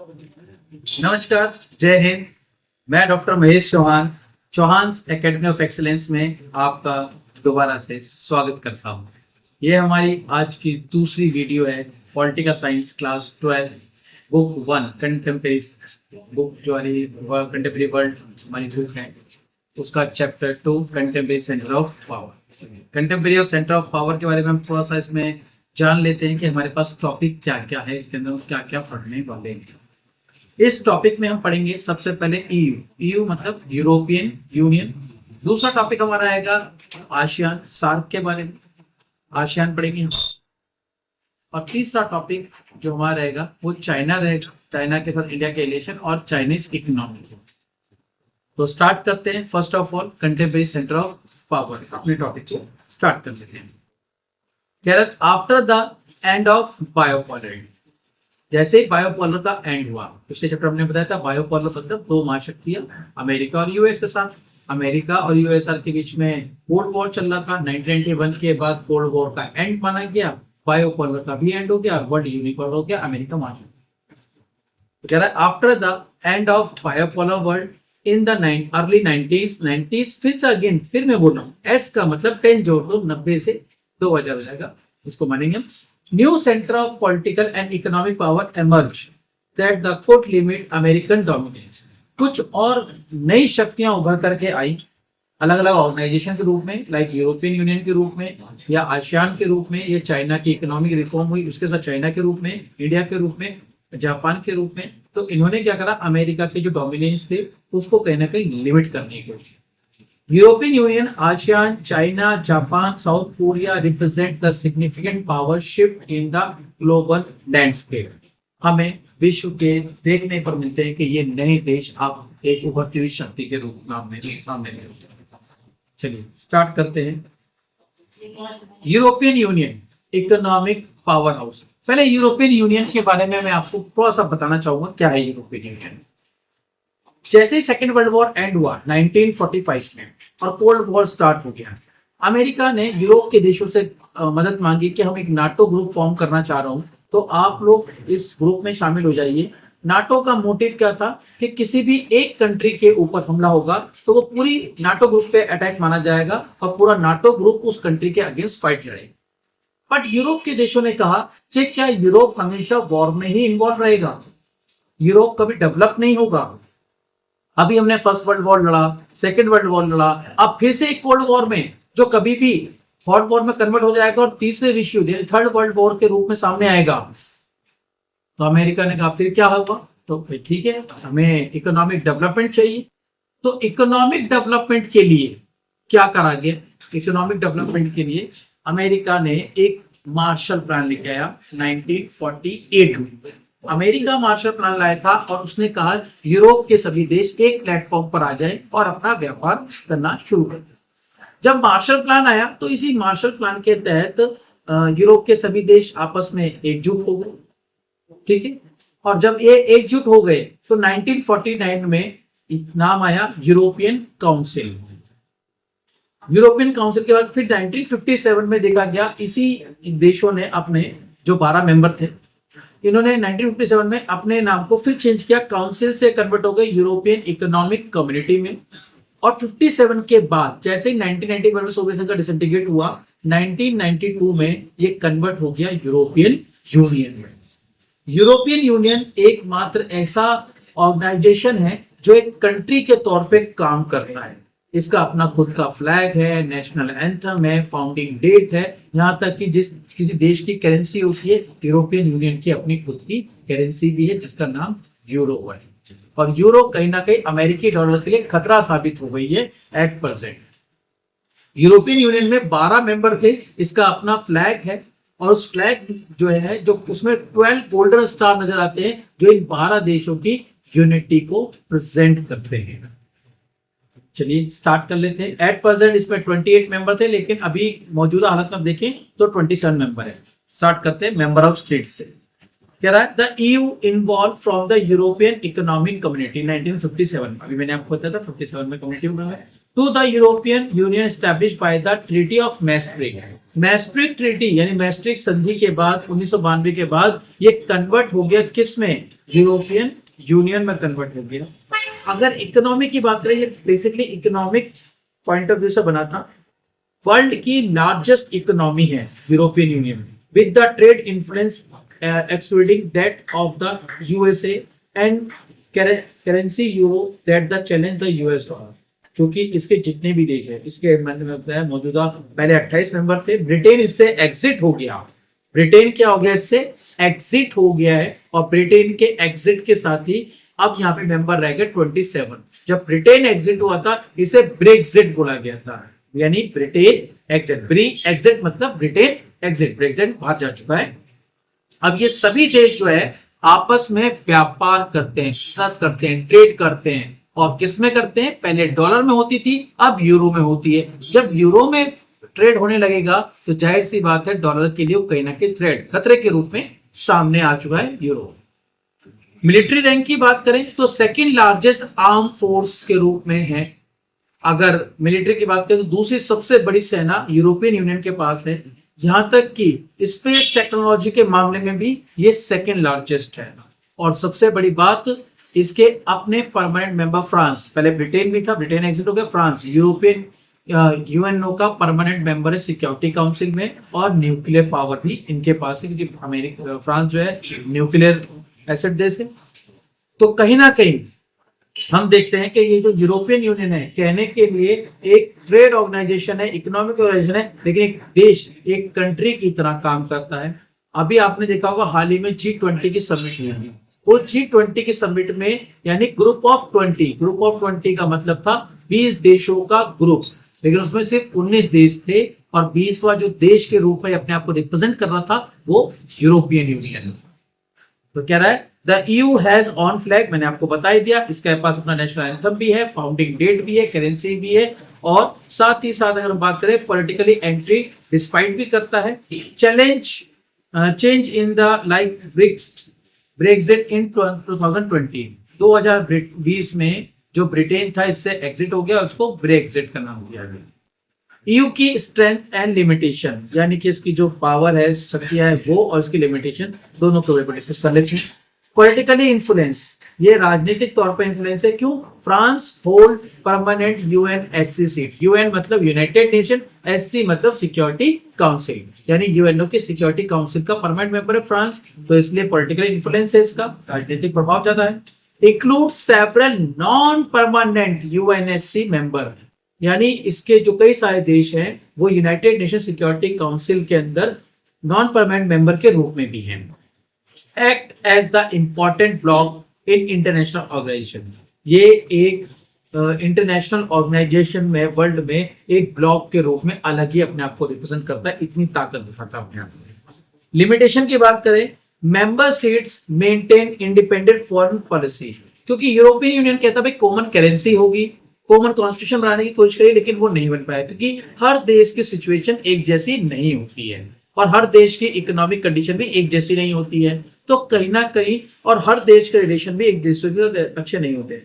नमस्कार, जय हिंद। मैं doctor Mahesh Chauhan, Chauhan's academy of excellence में आपका दोबारा से स्वागत करता हूँ। ये हमारी आज की दूसरी वीडियो है political science class 12 book 1 contemporary book जो हमारी कंटेम्प्रेरी वर्ल्ड हमारी बुक है, उसका chapter 2 contemporary centre of power. Contemporary और सेंटर ऑफ पावर के बारे में हम थोड़ा सा इसमें जान लेते हैं कि हमारे पास टॉपिक क्या क्या है, इसके अंदर क्या क्या पढ़ने वाले हैं। इस टॉपिक में हम पढ़ेंगे सबसे पहले ईयू। ईयू मतलब यूरोपियन यूनियन। दूसरा टॉपिक हमारा आएगा आसियान, सार्क के बारे में आसियान पढ़ेंगे हम। और तीसरा टॉपिक जो हमारा रहेगा वो चाइना रहेगा, चाइना के साथ इंडिया के रिलेशन और चाइनीज इकोनॉमी। तो स्टार्ट करते हैं। First of all contemporary centre of power, अपने टॉपिक को स्टार्ट कर लेते हैं। कह रहे आफ्टर द एंड ऑफ बायोपोलरिटी, जैसे ही बायोपोलर का एंड हुआ, पिछले चैप्टर हमने बताया था बायोपोलर मतलब दो महाशक्तियां अमेरिका और यूएस के साथ। अमेरिका और यूएसआर के बीच में कोल्ड वॉर चल रहा था। 1991 के बाद कोल्ड वॉर का एंड माना गया, बायोपोलर का भी एंड हो गया, वर्ल्ड यूनिपोलर हो गया, अमेरिका महाशक्ति। कह रहा है after the end of bipolar world in the early 90s फिर से अगेन, फिर मैं बोल रहा हूँ एस का मतलब 10 जोड़ दो, 90 से 2000 हो जाएगा, इसको मानेंगे हम। New center of political and economic power emerged that the could limit American dominance। कुछ और नई शक्तियां उभर करके आई, अलग अलग ऑर्गेनाइजेशन के रूप में, लाइक यूरोपियन यूनियन के रूप में या आसियान के रूप में, या चाइना की इकोनॉमिक रिफॉर्म हुई उसके साथ चाइना के रूप में, इंडिया के रूप में, जापान के रूप में। तो इन्होंने क्या करा, अमेरिका के जो डोमिनेंस थे उसको कहीं ना कहीं लिमिट करने की कोशिश। European Union, ASEAN, China, Japan, South Korea represent the significant power shift in the global landscape। हमें विश्व के देखने पर मिलते हैं कि ये नए देश अब एक उभरती हुई शक्ति के रूप में सामने ले। चलिए स्टार्ट करते हैं। European union economic power house. पहले यूरोपियन यूनियन के बारे में मैं आपको थोड़ा सा बताना चाहूंगा क्या है यूरोपियन यूनियन। जैसे ही सेकेंड वर्ल्ड वॉर एंड हुआ 1945 में और कोल्ड वॉर स्टार्ट हो गया, अमेरिका ने यूरोप के देशों से मदद मांगी कि हम एक नाटो ग्रुप फॉर्म करना चाह रहा हूं, तो आप लोग इस ग्रुप में शामिल हो जाइए। नाटो का मोटिव क्या था कि किसी भी एक कंट्री के ऊपर हमला होगा तो वो पूरी नाटो ग्रुप पे अटैक माना जाएगा और पूरा नाटो ग्रुप उस कंट्री के अगेंस्ट फाइट लड़ेगा। बट यूरोप के देशों ने कहा कि क्या यूरोप हमेशा वॉर में ही इन्वॉल्व रहेगा? यूरोप कभी डेवलप नहीं होगा। अभी हमने फर्स्ट वर्ल्ड वॉर लड़ा, सेकेंड वर्ल्ड वॉर लड़ा, अब फिर से एक कोल्ड वॉर में जो कभी भी हॉट वॉर में कन्वर्ट हो जाएगा और तीसरे विश्व युद्ध यानी थर्ड वर्ल्ड वॉर के रूप में सामने आएगा। तो अमेरिका ने कहा फिर क्या होगा? तो ठीक है, हमें इकोनॉमिक डेवलपमेंट चाहिए। तो इकोनॉमिक डेवलपमेंट के लिए क्या करा गया? इकोनॉमिक डेवलपमेंट के लिए अमेरिका ने एक मार्शल प्लान लेके आया 1948 में। अमेरिका मार्शल प्लान लाया था और उसने कहा यूरोप के सभी देश एक प्लेटफॉर्म पर आ जाए और अपना व्यापार करना शुरू कर। जब मार्शल प्लान आया तो इसी मार्शल प्लान के तहत यूरोप के सभी देश आपस में एकजुट हो गए, ठीक है। और जब ये एकजुट हो गए तो 1949 में नाम आया यूरोपियन काउंसिल। यूरोपियन काउंसिल के बाद फिर 1957 में देखा गया इसी देशों ने अपने जो 12 मेंबर थे, इन्होंने 1957 में अपने नाम को फिर चेंज किया, काउंसिल से कन्वर्ट हो गए यूरोपियन इकोनॉमिक कम्युनिटी में। और 57 के बाद जैसे ही 1991 में सोवियत संघ का डिसइंटीग्रेट हुआ, 1992 में ये कन्वर्ट हो गया यूरोपियन यूनियन में। यूरोपियन यूनियन एकमात्र ऐसा ऑर्गेनाइजेशन है जो एक कंट्री के तौर पे काम करता है। इसका अपना खुद का फ्लैग है, नेशनल एंथम है, फाउंडिंग डेट है, यहाँ तक कि जिस किसी देश की करेंसी होती है, यूरोपियन यूनियन की अपनी खुद की करेंसी भी है जिसका नाम यूरो है। और यूरो कहीं ना कहीं अमेरिकी डॉलर के लिए खतरा साबित हो गई है एट प्रेजेंट। यूरोपियन यूनियन में 12 मेंबर थे, इसका अपना फ्लैग है और उस फ्लैग जो है जो उसमें 12 गोल्डन स्टार नजर आते हैं जो इन 12 देशों की यूनिटी को प्रेजेंट करते हैं। चलिए स्टार्ट कर लेते हैं। एट प्रेजेंट इसमें 28 मेंबर थे, लेकिन अभी मौजूदा हालत में देखें तो 27 मेंबर है। स्टार्ट करते हैं मेंबर ऑफ स्टेट्स से। कह रहा है the EU involve from the European economic community 1957 में। अभी मैंने आपको बताया था 57 में कम्युनिटी बना है। To the European Union established by the treaty of Maastricht. Maastricht treaty यानी मैस्ट्रिक्ट संधि के बाद 1992 के बाद ये कन्वर्ट हो गया किस में, यूरोपियन यूनियन में कन्वर्ट हो गया। अगर इकोनॉमी की बात करें, ये basically economic point of view से बना था। वर्ल्ड की लार्जेस्ट इकोनॉमी है European union, with the trade influence excluding that of the USA and currency euro that the challenge the US dollar. क्योंकि इसके जितने भी देश है, इसके मौजूदा पहले 28 मेंबर थे, ब्रिटेन इससे एग्जिट हो गया। ब्रिटेन क्या हो गया, इससे एग्जिट हो गया है। और ब्रिटेन के एग्जिट के साथ ही अब यहाँ पे मेंबर रह गए 27। जब ब्रिटेन एग्जिट हुआ था, इसे ब्रेक्जिट बोला गया था, यानी ब्रिटेन एग्जिट। ब्री एग्जिट मतलब ब्रिटेन एग्जिट, ब्रेक्जिट बाहर जा चुका है। अब ये सभी देश जो है आपस में व्यापार करते हैं, बिजनेस करते हैं, ट्रेड करते हैं। और किस में करते हैं, पहले डॉलर में होती थी, अब यूरो में होती है। जब यूरो में ट्रेड होने लगेगा तो जाहिर सी बात है डॉलर के लिए कहीं ना कहीं थ्रेट, खतरे के रूप में सामने आ चुका है यूरो। मिलिट्री रैंक की बात करें तो सेकंड लार्जेस्ट आर्म फोर्स के रूप में है। अगर मिलिट्री की बात करें तो दूसरी सबसे बड़ी सेना यूरोपियन यूनियन के पास है। यहां तक कि स्पेस टेक्नोलॉजी के मामले में भी ये सेकंड लार्जेस्ट है। और सबसे बड़ी बात, इसके अपने परमानेंट मेंबर फ्रांस, पहले ब्रिटेन भी था, ब्रिटेन एग्जिट हो गया, फ्रांस यूरोपियन यूएनओ का परमानेंट मेंबर है सिक्योरिटी काउंसिल में। और न्यूक्लियर पावर भी इनके पास है, क्योंकि अमेरिका फ्रांस जो है न्यूक्लियर एसेट देश है। तो कहीं ना कहीं हम देखते हैं कि ये जो यूरोपियन यूनियन है, कहने के लिए एक ट्रेड ऑर्गेनाइजेशन है, इकोनॉमिक ऑर्गेनाइजेशन है, लेकिन एक देश, एक कंट्री की तरह काम करता है। अभी आपने देखा होगा हाल ही में G20 की समिट हुई। वो G20 की समिट में यानी ग्रुप ऑफ 20 का मतलब था 20 देशों का ग्रुप, लेकिन उसमें सिर्फ 19 देश थे। और 20वां जो देश के रूप में अपने आप को रिप्रेजेंट कर रहा था वो यूरोपियन यूनियन। तो कह रहा है the EU has on flag, मैंने आपको बता ही दिया, इसके पास अपना नेशनल एंथम भी है, फाउंडिंग डेट भी है, करेंसी भी है। और साथ ही साथ अगर हम बात करें पॉलिटिकली एंट्री डिस्पाइट भी करता है। Change in the like Brexit in 2020 में जो ब्रिटेन था इससे एग्जिट हो गया, उसको ब्रेक्जिट का नाम दिया गया। EU की स्ट्रेंथ एंड लिमिटेशन, यानी कि इसकी जो पावर है, शक्तियां है वो, और इसकी लिमिटेशन, दोनों को डिस्कस कर लेते हैं। पॉलिटिकली इन्फ्लुएंस, ये राजनीतिक तौर पर इन्फ्लुएंस है। क्यों? France hold permanent UNSC seat. UN मतलब यूनाइटेड नेशन, SC मतलब सिक्योरिटी काउंसिल, यानी यूएनओ की सिक्योरिटी काउंसिल का परमानेंट मेंबर है फ्रांस। तो इसलिए पॉलिटिकल इन्फ्लुएंस है, इसका राजनीतिक प्रभाव ज्यादा है। Include several non permanent UNSC member, यानी इसके जो कई सारे देश हैं वो यूनाइटेड नेशन सिक्योरिटी काउंसिल के अंदर नॉन परमानेंट मेंबर के रूप में भी हैं। Act as the important block in international organization, ये एक इंटरनेशनल ऑर्गेनाइजेशन में, वर्ल्ड में एक ब्लॉक के रूप में अलग ही अपने आप को रिप्रेजेंट करता है, इतनी ताकत दिखाता है अपने आप को। लिमिटेशन की बात करें, member seats maintain independent foreign policy, क्योंकि यूरोपियन यूनियन कहता है कॉमन करेंसी होगी, कॉमन कॉन्स्टिट्यूशन बनाने की कोशिश करी, लेकिन वो नहीं बन पाया, क्योंकि हर देश की सिचुएशन एक जैसी नहीं होती है और हर देश की इकोनॉमिक कंडीशन भी एक जैसी नहीं होती है। तो कहीं ना कहीं, और हर देश के रिलेशन भी एक दूसरे के अच्छे नहीं होते।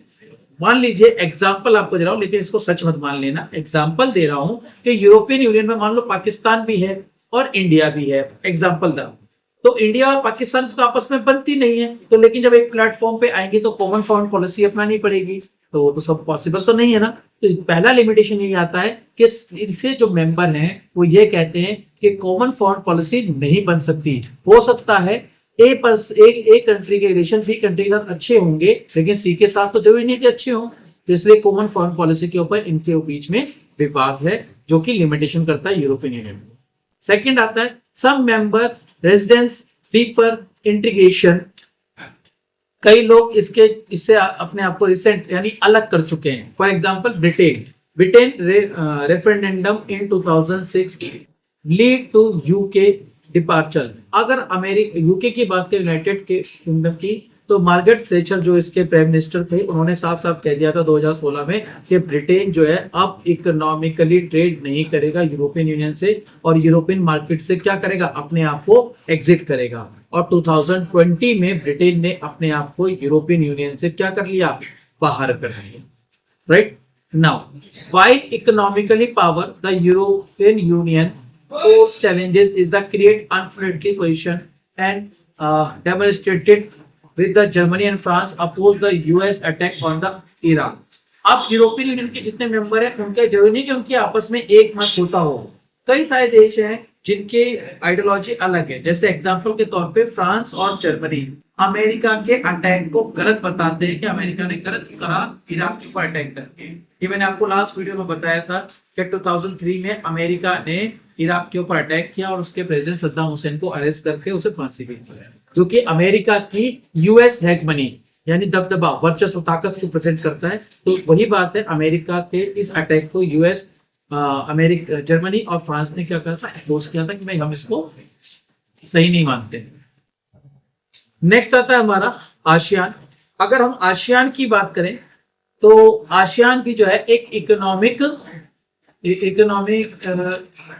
मान लीजिए, एग्जाम्पल आपको दे रहा हूं, लेकिन इसको सच मत मान लेना, एग्जाम्पल दे रहा हूं कि यूरोपियन यूनियन में मान लो पाकिस्तान भी है और इंडिया भी है, एग्जाम्पल दा, तो इंडिया और पाकिस्तान तो आपस में बनती नहीं है, तो लेकिन जब एक प्लेटफॉर्म पे आएंगे तो कॉमन फॉरेन पॉलिसी अपनानी पड़ेगी, तो वो तो सब पॉसिबल तो नहीं है ना। तो पहला लिमिटेशन ये आता है कि इनसे जो मेंबर हैं वो ये कहते हैं कि कॉमन फॉरेन पॉलिसी नहीं बन सकती। हो सकता है एक कंट्री के रिलेशन सी कंट्री के साथ अच्छे होंगे, लेकिन सी के साथ तो जरूरी नहीं कि अच्छे हों। तो इसलिए कॉमन फॉरेन पॉलिसी के ऊपर इनके बीच में विवाद है, जो कि लिमिटेशन करता है यूरोपियन यूनियन। सेकंड आता है सम मेंबर रेजिडेंस प्रीफर इंटीग्रेशन, कई लोग इससे अपने आप को रिसेंट यानी अलग कर चुके हैं। For example Britain referendum in 2006 lead to UK departure. अगर अमेरिका यूके की बात करें, यूनाइटेड किंगडम की, तो मार्गरेट थैचर जो इसके प्राइम मिनिस्टर थे, उन्होंने साफ साफ कह दिया था 2016 में कि ब्रिटेन जो है अब इकोनॉमिकली ट्रेड नहीं करेगा यूरोपियन यूनियन से, और यूरोपियन मार्केट से क्या करेगा, अपने आप को एग्जिट करेगा। और 2020 में ब्रिटेन ने अपने आप को यूरोपियन यूनियन से क्या कर लिया, बाहर कर लिया। Right Now, while economically power, the European Union force challenges is the create unfriendly position and demonstrated with the Germany and France oppose the US attack on the Iraq. अब European union के जितने member हैं उनके जरूरी नहीं कि उनके आपस में एक मत होता हो। कई सारे देश हैं जिनके आइडियोलॉजी अलग है, जैसे एग्जांपल के तौर पे फ्रांस और जर्मनी अमेरिका के अटैक को गलत बताते हैं कि अमेरिका ने गलत करा इराक के ऊपर अटैक करके। ये मैंने आपको लास्ट वीडियो में बताया था कि 2003 में अमेरिका ने इराक के ऊपर अटैक किया और उसके प्रेसिडेंट सद्दाम हुसैन को अरेस्ट करके उसे फांसी दी, जो कि अमेरिका की यूएस हेगमनी यानी दबदबा वर्चस्व ताकत को प्रेजेंट करता है। तो वही बात है, अमेरिका के इस अटैक को यूएस अमेरिका जर्मनी और फ्रांस ने क्या कहा था, अपोज किया था कि भाई हम इसको सही नहीं मानते। नेक्स्ट आता है हमारा आसियान। अगर हम आसियान की बात करें तो आसियान भी जो है एक इकोनॉमिक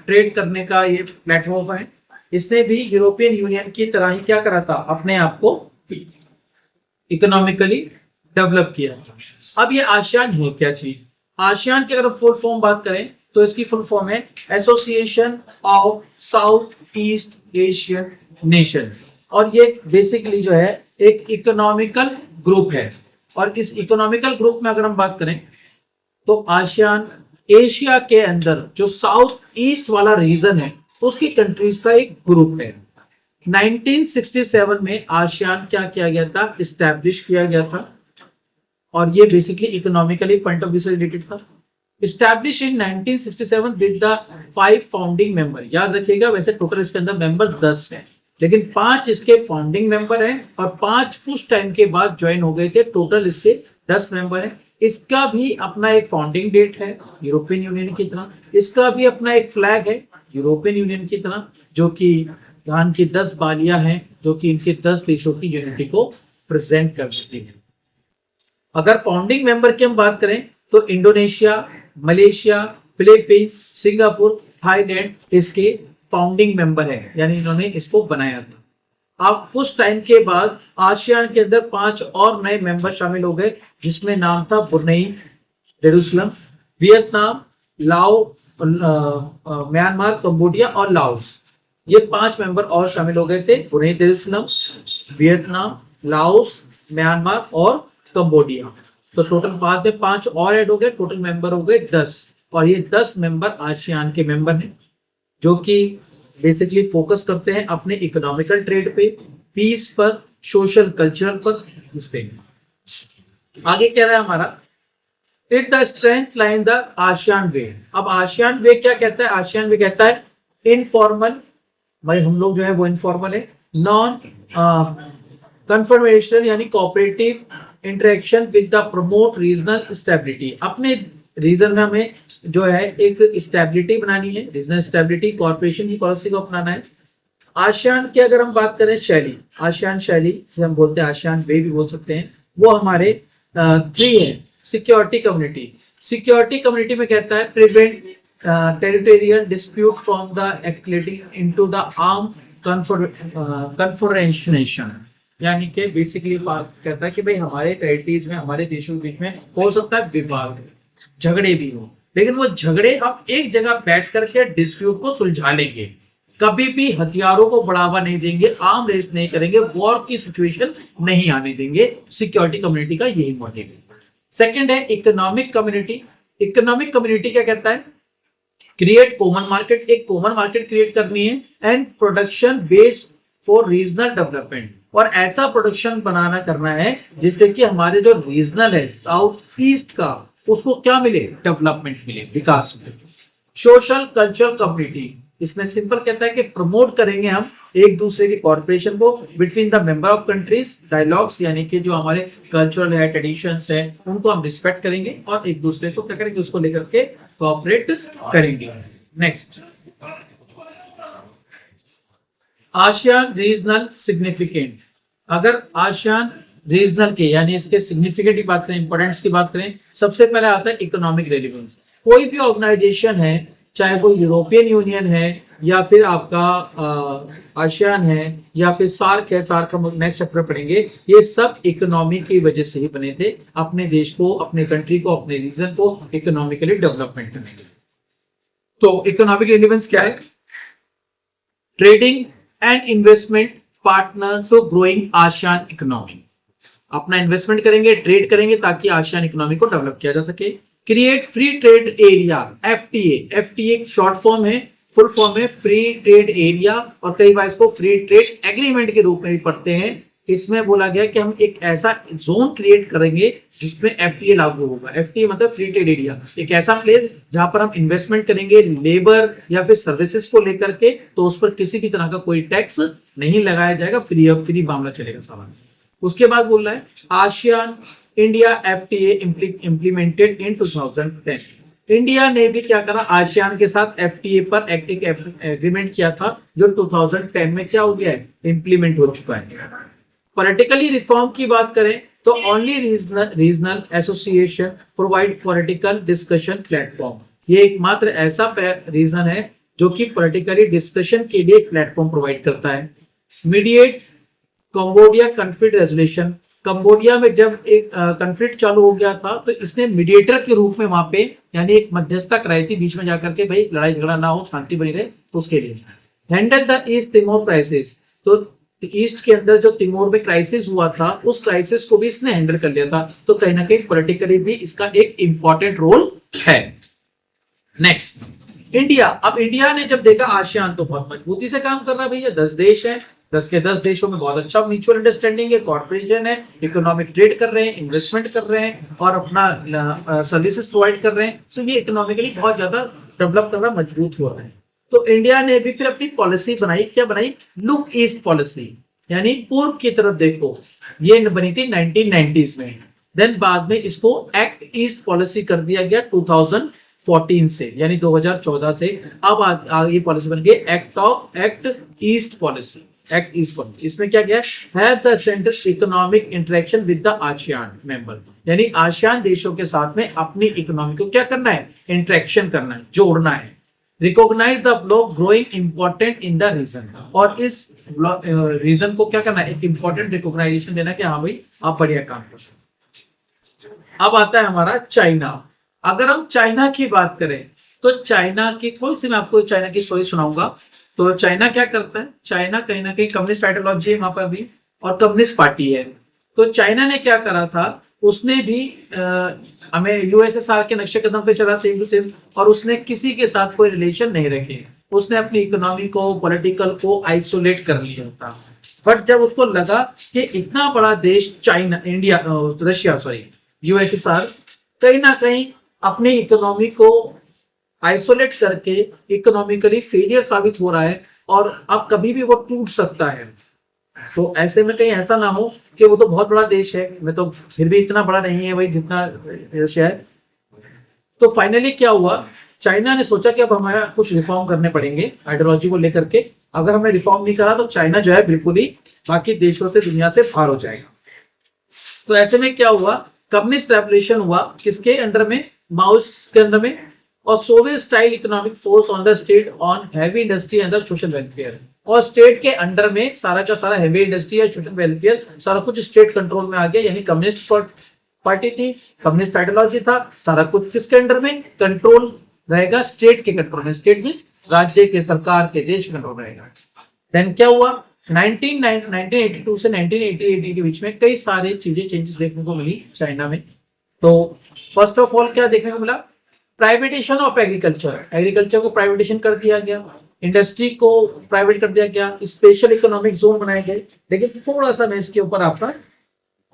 ट्रेड करने का ये प्लेटफॉर्म है। इसने भी यूरोपियन यूनियन की तरह ही क्या करा था, अपने आप को इकोनॉमिकली डेवलप किया। अब ये आसियान है क्या चीज? आसियान की अगर फुल फॉर्म बात करें तो इसकी फुल फॉर्म है association of south east Asian nation, और ये बेसिकली जो है एक इकोनॉमिकल ग्रुप है। और इस इकोनॉमिकल ग्रुप में अगर हम बात करें तो आसियान एशिया के अंदर जो साउथ ईस्ट वाला रीजन है उसकी कंट्रीज का एक ग्रुप है। 1967 में आसियान क्या किया गया था, इस्टेब्लिश किया गया था, और ये basically economically point of view से रिलेटेड था। Establish in 1967 with the 5 founding member. याद रखिएगा, वैसे टोटल इसके अंदर मेंबर 10 हैं, लेकिन 5 इसके फाउंडिंग मेंबर हैं और 5 कुछ टाइम के बाद ज्वाइन हो गए थे। टोटल इससे 10 मेंबर हैं। इसका भी अपना एक फाउंडिंग डेट है यूरोपियन यूनियन की तरह, इसका भी अपना एक फ्लैग है यूरोपियन यूनियन की तरह, जो कि धान की 10 बालियां हैं जो कि इनके 10 देशों की यूनिटी को प्रेजेंट कर देती है। अगर फाउंडिंग मेंबर की हम बात करें तो Indonesia, Malaysia, Philippines, Singapore, Thailand इसके फाउंडिंग मेंबर है, यानी इन्होंने इसको बनाया था। अब कुछ टाइम के बाद आसियान के अंदर 5 और नए मेंबर शामिल हो गए, जिसमें नाम था ब्रुनेई जेरूसलम, वियतनाम, लाओ, म्यांमार, कंबोडिया और लाओस। ये 5 मेंबर और शामिल हो गए थे, Brunei Jerusalem, Vietnam, Laos, Myanmar और कंबोडिया। तो टोटल बाद में 5 और ऐड हो गए, टोटल मेंबर हो गए 10। और ये 10 मेंबर आसियान के मेंबर हैं जो कि बेसिकली फोकस करते हैं अपने इकोनॉमिकल ट्रेड पे, पीस पर, सोशल कल्चरल पर, इस पे। आगे क्या रहा है हमारा, it the strength line the ASEAN way. अब आसियान वे क्या कहता है? आसियान वे कहता है इनफॉर्मल, भाई हम लोग जो है वो इनफॉर्मल है, नॉन कन्फर्मेशनल यानी cooperative interaction with the promote regional stability. अपने रीजन में हमें जो है एक स्टेबिलिटी बनानी है, रीजनल स्टेबिलिटी, कॉर्पोरेशन की पॉलिसी को अपनाना है। आसियान की अगर हम बात करें शैली, आसियान शैली जिसे हम बोलते हैं आसियान वे भी बोल सकते हैं, वो हमारे 3 है। सिक्योरिटी कम्युनिटी, सिक्योरिटी कम्युनिटी में कहता है prevent territorial dispute from the escalating into the arm confrontation, यानी कि बेसिकली कहता है कि भाई हमारे टेरिटरीज में, हमारे देशों के बीच में हो सकता है विवाद, झगड़े भी हो, लेकिन वो झगड़े अब एक जगह बैठ करके डिस्प्यूट को सुलझा लेंगे, कभी भी हथियारों को बढ़ावा नहीं देंगे, आर्म रेस नहीं करेंगे, वॉर की सिचुएशन नहीं आने देंगे। सिक्योरिटी कम्युनिटी का यही मोटिव है। सेकंड है इकोनॉमिक कम्युनिटी। इकोनॉमिक कम्युनिटी क्या कहता है? क्रिएट कॉमन मार्केट, एक कॉमन मार्केट क्रिएट करनी है and production base for regional development, और ऐसा प्रोडक्शन बनाना करना है जिससे कि हमारे जो रीजनल है साउथ ईस्ट का, उसको क्या मिले? डेवलपमेंट मिले, विकास मिले। सोशल कल्चरल कम्युनिटी, इसमें सिंपल कहता है कि प्रमोट करेंगे हम एक दूसरे की कॉर्पोरेशन को between the member of countries, dialogues यानी कि जो हमारे कल्चरल है, ट्रेडिशंस है, उनको हम रिस्पेक्ट करेंगे और एक दूसरे को क्या करेंगे, उसको लेकर के कोऑपरेट करेंगे। Next, ASEAN regional significant. अगर आसियान रीजनल के यानी इसके सिग्निफिकेंट की बात करें, इंपॉर्टेंस की बात करें, सबसे पहले आता है इकोनॉमिक रेलिवेंस। कोई भी ऑर्गेनाइजेशन है चाहे वो यूरोपियन यूनियन है या फिर आपका आसियान है या फिर सार्क है, सार्क हम नेक्स्ट चैप्टर पढ़ेंगे, ये सब इकोनॉमी की वजह से ही बने थे, अपने देश को, अपने कंट्री को, अपने रीजन को इकोनॉमिकली डेवलपमेंट करने के लिए। तो इकोनॉमिक रिलेवेंस क्या है? Trading and investment partner to growing ASEAN economy. अपना इन्वेस्टमेंट करेंगे, ट्रेड करेंगे ताकि आसियान इकोनॉमी को डेवलप किया जा सके। Create free trade area, FTA, FTA short form है, फुल फॉर्म है फ्री ट्रेड एरिया, और कई बार इसको फ्री ट्रेड एग्रीमेंट के रूप में भी पढ़ते हैं। इसमें बोला गया कि हम एक ऐसा जोन क्रिएट करेंगे जिसमें एफटीए लागू होगा। एफटीए मतलब फ्री ट्रेड एरिया, एक ऐसा प्लेस जहां पर हम इन्वेस्टमेंट करेंगे लेबर या फिर सर्विसेज को लेकर के, तो उस पर किसी भी तरह का कोई टैक्स नहीं लगाया जाएगा, फ्री मामला चलेगा सामान। उसके बाद बोल रहा है ASEAN India FTA implemented in 2010। India ने भी क्या करा, आसियान के साथ एफटीए पर एक एग्रीमेंट किया था जो 2010 में क्या हो गया है, इंप्लीमेंट हो चुका है। पॉलिटिकली रिफॉर्म की बात करें तो only regional association provide political discussion platform. ये एकमात्र ऐसा रीजन है जो कि पॉलिटिकली डिस्कशन के लिए एक प्लेटफॉर्म प्रोवाइड करता है। Mediate Cambodia conflict resolution. Cambodia में जब एक कॉन्फ्लिक्ट चालू हो गया था तो इसने मीडिएटर के रूप में वहां पे यानी एक मध्यस्थता कराई थी बीच में जाकर के, भाई लड़ाई झगड़ा ना हो, शांति बनी रहे, तो उसके लिए। Handle the east Timor crisis. तो ईस्ट के अंदर जो तिमोर में क्राइसिस हुआ था उस क्राइसिस को भी इसने हैंडल कर लिया था, तो कहीं ना कहीं पॉलिटिकली भी इसका एक इंपॉर्टेंट रोल है। Next India. अब इंडिया ने जब देखा आसियान तो बहुत मजबूती से काम कर रहा है, भैया 10 देश है, 10 के 10 देशों में बहुत अच्छा म्यूचुअल अंडरस्टैंडिंग है, कॉर्पोरेशन है, इकोनॉमिक ट्रेड कर रहे हैं, इन्वेस्टमेंट कर रहे हैं और अपना सर्विसेज प्रोवाइड कर रहे हैं, तो ये इकोनॉमिकली बहुत ज्यादा डेवलप कर रहा, मजबूत हो रहा है। तो इंडिया ने भी फिर अपनी पॉलिसी बनाई, क्या बनाई, लुक ईस्ट पॉलिसी, यानी पूर्व की तरफ देखो। ये बनी थी 1990s में। देन बाद में इसको एक्ट ईस्ट पॉलिसी कर दिया गया 2014 से, यानी 2014 से। अब ये पॉलिसी बन गई act east policy, act east policy. इसमें क्या गया, have the centre economic interaction with the ASEAN member, यानी आसियान देशों के साथ में अपनी इकोनॉमी को क्या करना है, इंटरेक्शन करना है, जोड़ना है। Recognize the block growing important in the region, और इस रीजन को क्या करना है, एक इंपॉर्टेंट रिकॉग्नाइजेशन देना कि हाँ भाई आप बढ़िया काम कर सकते। अब आता है हमारा चाइना। अगर हम चाइना की बात करें तो चाइना की थोड़ी सी मैं आपको चाइना की स्टोरी सुनाऊंगा। तो चाइना क्या करता है, चाइना कहीं ना कहीं कम्युनिस्ट आइडियोलॉजी है वहां पर भी, और कम्युनिस्ट पार्टी है। तो चाइना ने क्या करा था, उसने भी हमें यूएसएसआर के नक्शे कदम पे चला सेम टू सेम, और उसने किसी के साथ कोई रिलेशन नहीं रखे। उसने अपनी इकोनॉमी को, पॉलिटिकल को आइसोलेट कर लिया था। बट जब उसको लगा कि इतना बड़ा देश China, India, Russia sorry USSR कहीं ना कहीं अपनी इकोनॉमी को आइसोलेट करके इकोनॉमिकली फेलियर साबित हो रहा है और अब कभी भी वो टूट सकता है, तो ऐसे में कहीं ऐसा ना हो कि वो तो बहुत बड़ा देश है, मैं तो फिर भी इतना बड़ा नहीं है भाई जितना रशिया है। तो फाइनली क्या हुआ, चाइना ने सोचा कि अब हमें कुछ रिफॉर्म करने पड़ेंगे आइडियोलॉजी को लेकर के। अगर हमने रिफॉर्म नहीं करा तो चाइना जो है बिल्कुल ही बाकी देशों से, दुनिया से बाहर हो जाएगा। तो ऐसे में क्या हुआ, कम्युनिस्ट रेवोल्यूशन हुआ, किसके अंडर में, माओस के अंडर में, और Soviet style economic force on the state on heavy industry and the social welfare. और स्टेट के अंडर में सारा का सारा हैवी इंडस्ट्री या सोशल वेलफेयर सारा कुछ स्टेट कंट्रोल में आ गया, यानी कम्युनिस्ट पार्टी थी, कम्युनिस्ट आइडियोलॉजी था, सारा कुछ किसके अंडर में कंट्रोल रहेगा, स्टेट के कंट्रोल में। स्टेट मींस राज्य के, सरकार के, देश कंट्रोल रहेगा। देन क्या हुआ, 1982 से 1988 के बीच में कई सारी चीजें चेंजेस देखने को मिली चाइना में। तो फर्स्ट ऑफ ऑल क्या देखने को मिला, प्राइवेटेशन ऑफ एग्रीकल्चर, एग्रीकल्चर को प्राइवेटेशन कर दिया गया, इंडस्ट्री को प्राइवेट कर दिया गया, स्पेशल इकोनॉमिक जोन बनाए गए। लेकिन थोड़ा सा मैं इसके ऊपर आपका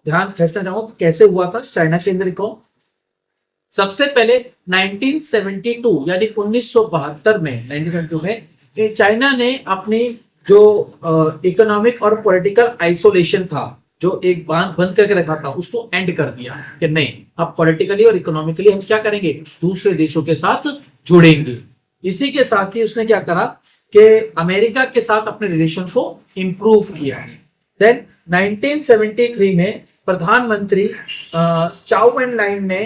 ध्यान खींचना चाहूंगा कैसे हुआ था चाइना के अंदर को। सबसे पहले 1972 यानी 1972 में 1972 में चाइना ने अपनी जो इकोनॉमिक और पॉलिटिकल आइसोलेशन था, जो एक बांध बंद करके रखा था, उसको एंड कर दिया कि नहीं, अब पॉलिटिकली और इकोनॉमिकली हम क्या करेंगे, दूसरे देशों के साथ जुड़ेंगे। इसी के साथ ही उसने क्या करा कि अमेरिका के साथ अपने रिलेशन को इंप्रूव किया। देन 1973 में प्रधानमंत्री चाउ एन लाइन ने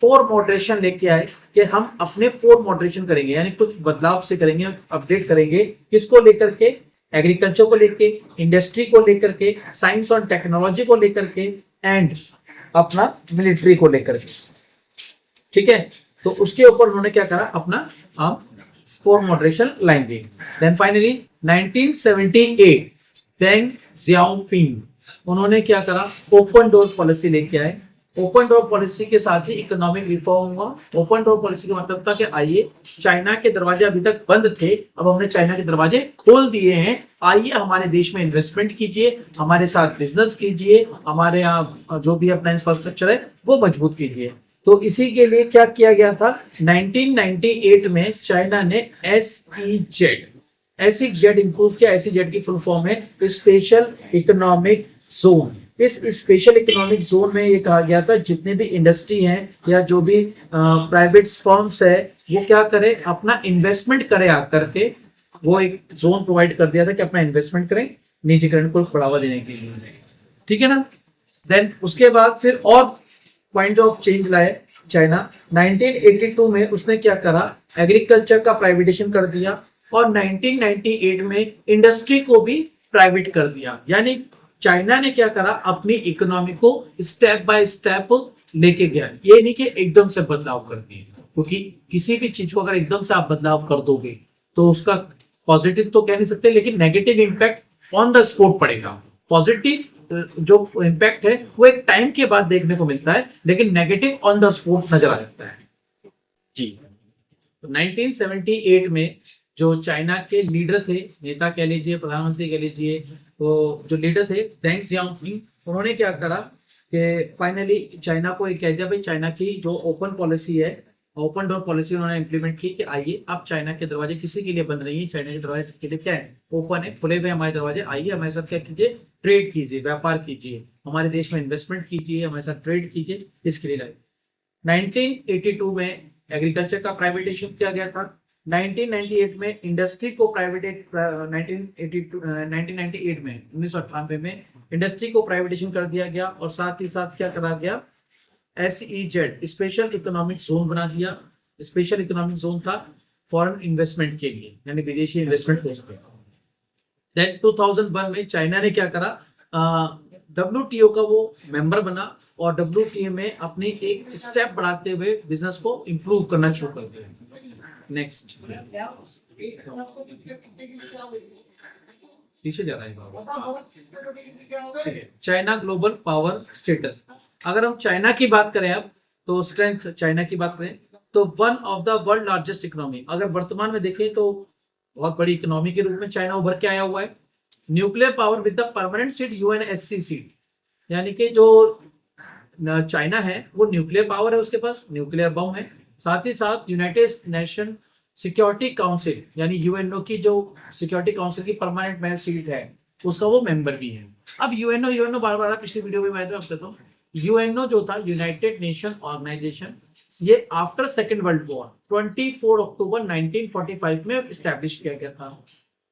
फोर मॉडरेशन लेके आए कि हम अपने फोर मॉडरेशन करेंगे, यानी कुछ बदलाव से करेंगे, अपडेट करेंगे। किसको लेकर के? एग्रीकल्चर को लेके, इंडस्ट्री को लेकर के, साइंस और टेक्नोलॉजी को लेकर के, एंड अपना मिलिट्री को लेकर के। ठीक है, तो उसके ऊपर उन्होंने क्या करा, अपना फोर मॉडरेशन लाइन दी। देन फाइनली 1978 डेंग जियाओपिंग उन्होंने क्या करा, ओपन डोर पॉलिसी लेके आए। ओपन डोर पॉलिसी के साथ ही इकोनॉमिक रिफॉर्म हुआ। ओपन डोर पॉलिसी का मतलब था कि आइए, चाइना के दरवाजे अभी तक बंद थे, अब हमने चाइना के दरवाजे खोल दिए हैं, आइए हमारे देश में इन्वेस्टमेंट कीजिए, हमारे साथ बिजनेस कीजिए, हमारे यहाँ जो भी अपना इंफ्रास्ट्रक्चर है वो मजबूत कीजिए। तो इसी के लिए क्या किया गया था, 1998 में चाइना ने SEZ इंप्रूव किया। SEZ की फुल फॉर्म है स्पेशल इकोनॉमिक जोन। इस स्पेशल इकोनॉमिक जोन में ये कहा गया था जितने भी इंडस्ट्री हैं या जो भी प्राइवेट फर्म्स है वो क्या करे, अपना इन्वेस्टमेंट करे आकर के। वो एक जोन प्रोवाइड कर दिया था कि अपना इन्वेस्टमेंट करें निजीकरण को बढ़ावा देने के लिए। ठीक है ना। देन उसके बाद फिर और पॉइंट ऑफ चेंज लाए चाइना। 1982 में उसने क्या करा, एग्रीकल्चर का प्राइवेटाइजेशन कर दिया, और 1998 में इंडस्ट्री को भी प्राइवेट कर दिया। यानी चाइना ने क्या करा, अपनी इकोनॉमी को स्टेप बाय स्टेप लेके गया। ये नहीं कि एकदम से बदलाव कर दिए, क्योंकि किसी भी चीज को अगर एकदम से आप बदलाव कर दोगे तो उसका पॉजिटिव तो कह नहीं सकते, लेकिन negative impact on the spot पड़ेगा। पॉजिटिव जो इम्पैक्ट है वो एक टाइम के बाद देखने को मिलता है, लेकिन नेगेटिव ऑन द स्पॉट नजर आ जाता है जी। तो 1978 में जो चाइना के लीडर थे, नेता कह लीजिए, प्रधानमंत्री कह लीजिए, तो जो लीडर थे डेंग जियाओपिंग, उन्होंने क्या करा कि फाइनली चाइना को एक कह दिया भाई, चाइना की जो ओपन पॉलिसी है, ओपन डोर पॉलिसी उन्होंने इंप्लीमेंट की कि आइए, अब चाइना के दरवाजे किसी के लिए बंद नहीं है, चाइना के दरवाजे सबके लिए क्या है, ओपन है, खुले हुए हमारे दरवाजे, आइए हमारे साथ क्या कीजिए, ट्रेड कीजिए, व्यापार कीजिए, हमारे देश में इन्वेस्टमेंट कीजिए, हमारे साथ ट्रेड कीजिए, इसके लिए लाए। 1982 में एग्रीकल्चर का प्राइवेटाइजेशन किया गया था। 1998 में इंडस्ट्री को प्राइवेट 1998 में 1998 में इंडस्ट्री को प्राइवेटाइजेशन कर दिया गया, और साथ ही साथ क्या करा गया, SEZ स्पेशल इकोनॉमिक जोन बना दिया। स्पेशल इकोनॉमिक जोन था फॉरेन इन्वेस्टमेंट के लिए, यानी विदेशी इन्वेस्टमेंट हो सके। देन 2001 में चाइना ने क्या करा, WTO का वो मेंबर बना, और WTO में अपनी एक स्टेप बढ़ाते हुए बिजनेस को इंप्रूव करना शुरू कर दिया। नेक्स्ट पीछे जा रहा है। China global power status. अगर हम चाइना की बात करें अब, तो स्ट्रेंथ चाइना की बात करें तो one of the world largest economy, अगर वर्तमान में देखें तो बहुत बड़ी इकोनॉमी के रूप में चाइना उभर के आया हुआ है। Nuclear power with the permanent seat UNSC seat, यानी कि जो चाइना है वो न्यूक्लियर पावर है, उसके पास न्यूक्लियर बम है, साथ ही साथ यूनाइटेड नेशन सिक्योरिटी काउंसिल यानी UNO की जो सिक्योरिटी काउंसिल की परमानेंट मेंबर सीट है उसका वो मेंबर भी है। अब UNO बार बार पिछली वीडियो में मैं आपसे तो UNO जो था, यूनाइटेड नेशन ऑर्गेनाइजेशन, ये आफ्टर सेकेंड वर्ल्ड वॉर 24 अक्टूबर 1945 में स्टैब्लिश किया गया था।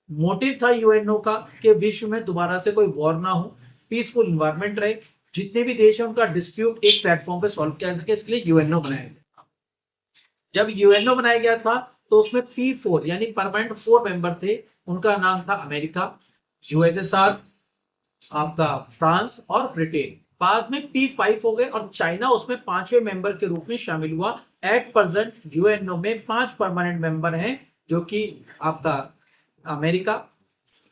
मोटिव था UNO का कि विश्व में दोबारा से कोई वॉर ना हो, पीसफुल इन्वायरमेंट रहे, जितने भी देश हैं उनका डिस्प्यूट एक प्लेटफॉर्म पे सॉल्व किया जा सके, इसके लिए UNO बनाया गया। जब UNO बनाया गया था तो उसमें P4 यानी परमानेंट 4 मेंबर थे, उनका नाम था अमेरिका, USSR, आपका फ्रांस और ब्रिटेन। बाद में P5 हो गए और चाइना उसमें 5वें मेंबर के रूप में शामिल हुआ। एट प्रेजेंट UNO में 5 परमानेंट मेंबर हैं, जो कि आपका अमेरिका,